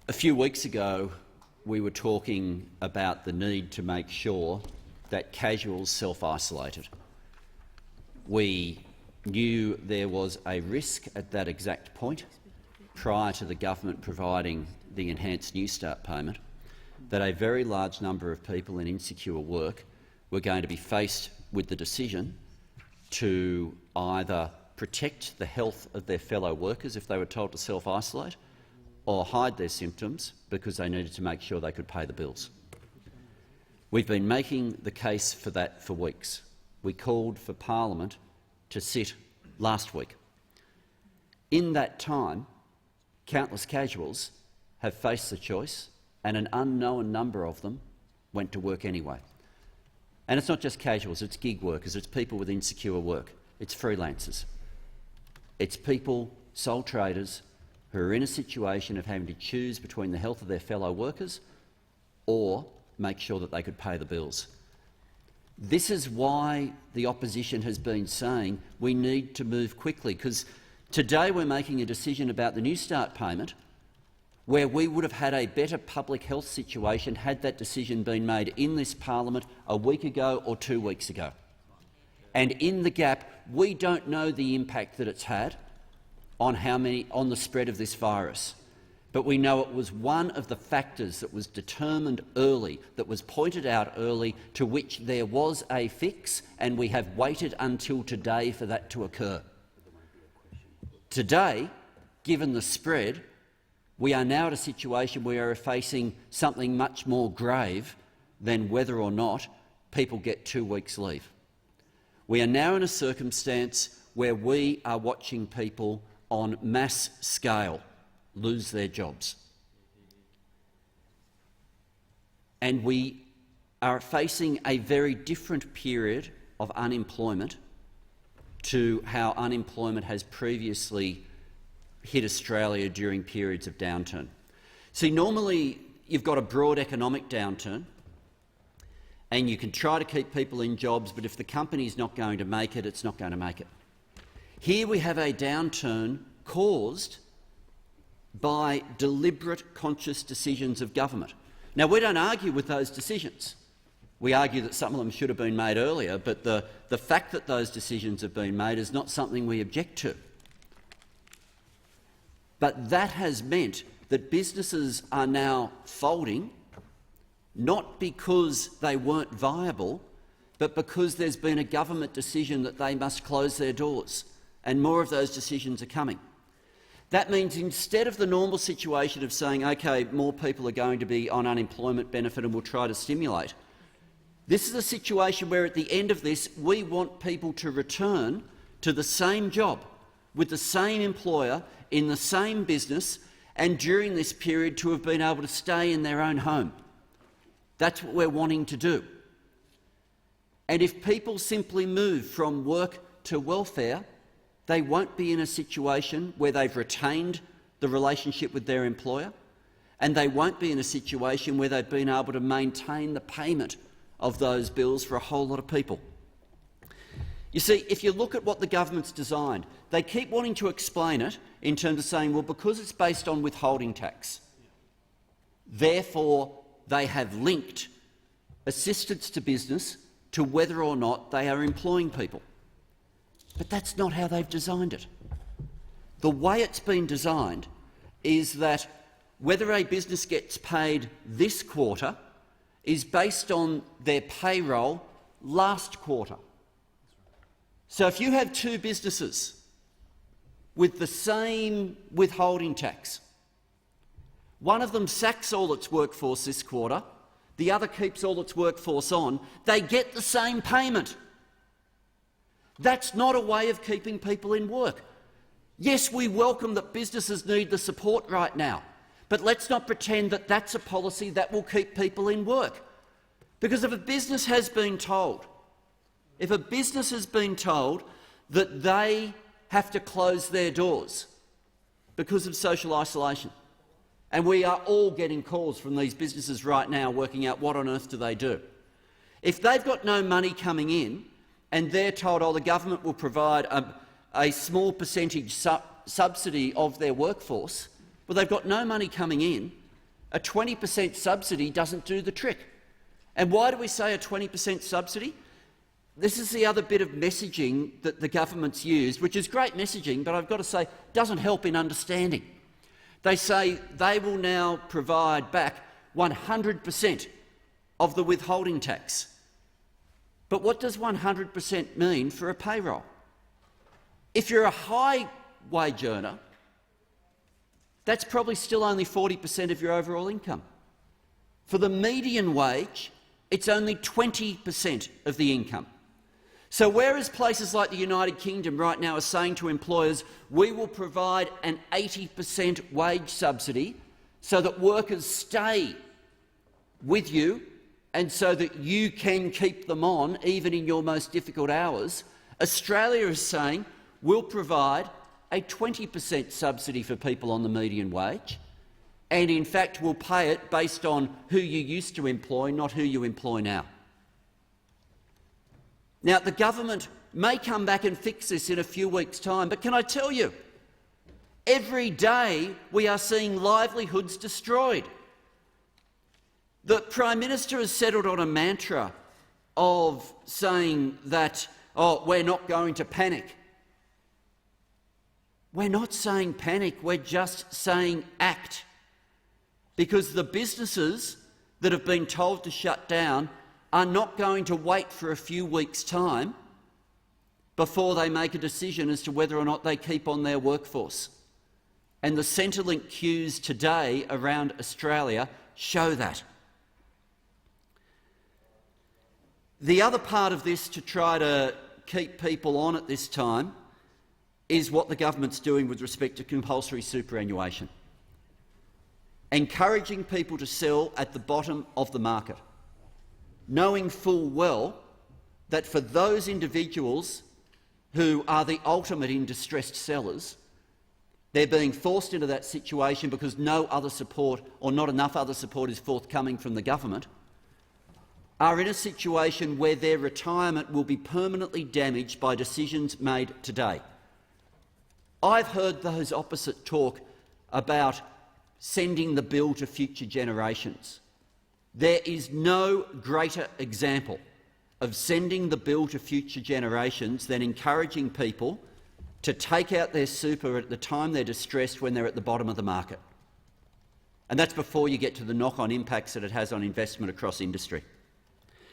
A few weeks ago, we were talking about the need to make sure that casuals self-isolated. We knew there was a risk at that exact point, prior to the government providing the enhanced New Start payment, that a very large number of people in insecure work were going to be faced with the decision to either protect the health of their fellow workers if they were told to self-isolate, or hide their symptoms because they needed to make sure they could pay the bills. We've been making the case for that for weeks. We called for Parliament to sit last week. In that time, countless casuals have faced the choice, and an unknown number of them went to work anyway. And it's not just casuals, it's gig workers, it's people with insecure work, it's freelancers. It's people, sole traders, who are in a situation of having to choose between the health of their fellow workers or make sure that they could pay the bills. This is why the opposition has been saying we need to move quickly, because today we're making a decision about the New Start payment where we would have had a better public health situation had that decision been made in this parliament a week ago or 2 weeks ago. And in the gap, we don't know the impact that it's had on the spread of this virus. But we know it was one of the factors that was determined early, that was pointed out early, to which there was a fix, and we have waited until today for that to occur. Today, given the spread, we are now at a situation where we are facing something much more grave than whether or not people get 2 weeks' leave. We are now in a circumstance where we are watching people on mass scale lose their jobs. And we are facing a very different period of unemployment to how unemployment has previously hit Australia during periods of downturn. See, normally you've got a broad economic downturn and you can try to keep people in jobs, but if the company's not going to make it, it's not going to make it. Here we have a downturn caused by deliberate, conscious decisions of government. Now, we don't argue with those decisions. We argue that some of them should have been made earlier, but the fact that those decisions have been made is not something we object to. But that has meant that businesses are now folding, not because they weren't viable, but because there's been a government decision that they must close their doors, and more of those decisions are coming. That means instead of the normal situation of saying, OK, more people are going to be on unemployment benefit and we'll try to stimulate, this is a situation where at the end of this we want people to return to the same job, with the same employer, in the same business, and during this period to have been able to stay in their own home. That's what we're wanting to do. And if people simply move from work to welfare, they won't be in a situation where they've retained the relationship with their employer, and they won't be in a situation where they've been able to maintain the payment of those bills for a whole lot of people. You see, if you look at what the government's designed, they keep wanting to explain it in terms of saying, well, because it's based on withholding tax, therefore they have linked assistance to business to whether or not they are employing people. But that's not how they've designed it. The way it's been designed is that whether a business gets paid this quarter is based on their payroll last quarter. So if you have two businesses with the same withholding tax, one of them sacks all its workforce this quarter, the other keeps all its workforce on, they get the same payment. That's not a way of keeping people in work. Yes, we welcome that businesses need the support right now, but let's not pretend that that's a policy that will keep people in work. Because if a business has been told that they have to close their doors because of social isolation, and we are all getting calls from these businesses right now working out what on earth do they do. If they've got no money coming in and they're told, oh, the government will provide a small percentage subsidy of their workforce, well, they've got no money coming in a 20% subsidy doesn't do the trick. And why do we say a 20% subsidy? This is the other bit of messaging that the government's used, which is great messaging, but I've got to say doesn't help in understanding. They say they will now provide back 100% of the withholding tax. But what does 100% mean for a payroll? If you're a high-wage earner, that's probably still only 40% of your overall income. For the median wage, it's only 20% of the income. So whereas places like the United Kingdom right now are saying to employers, we will provide an 80% wage subsidy so that workers stay with you and so that you can keep them on even in your most difficult hours, Australia is saying we'll provide a 20% subsidy for people on the median wage, and in fact we'll pay it based on who you used to employ, not who you employ now. Now, the government may come back and fix this in a few weeks' time, but can I tell you, every day we are seeing livelihoods destroyed. The Prime Minister has settled on a mantra of saying that, oh, we're not going to panic. We're not saying panic, we're just saying act. Because the businesses that have been told to shut down are not going to wait for a few weeks' time before they make a decision as to whether or not they keep on their workforce. And the Centrelink queues today around Australia show that. The other part of this to try to keep people on at this time is what the government's doing with respect to compulsory superannuation, encouraging people to sell at the bottom of the market, knowing full well that for those individuals who are the ultimate in distressed sellers, they're being forced into that situation because no other support or not enough other support is forthcoming from the government, are in a situation where their retirement will be permanently damaged by decisions made today. I've heard those opposite talk about sending the bill to future generations. There is no greater example of sending the bill to future generations than encouraging people to take out their super at the time they're distressed when they're at the bottom of the market. And that's before you get to the knock-on impacts that it has on investment across industry.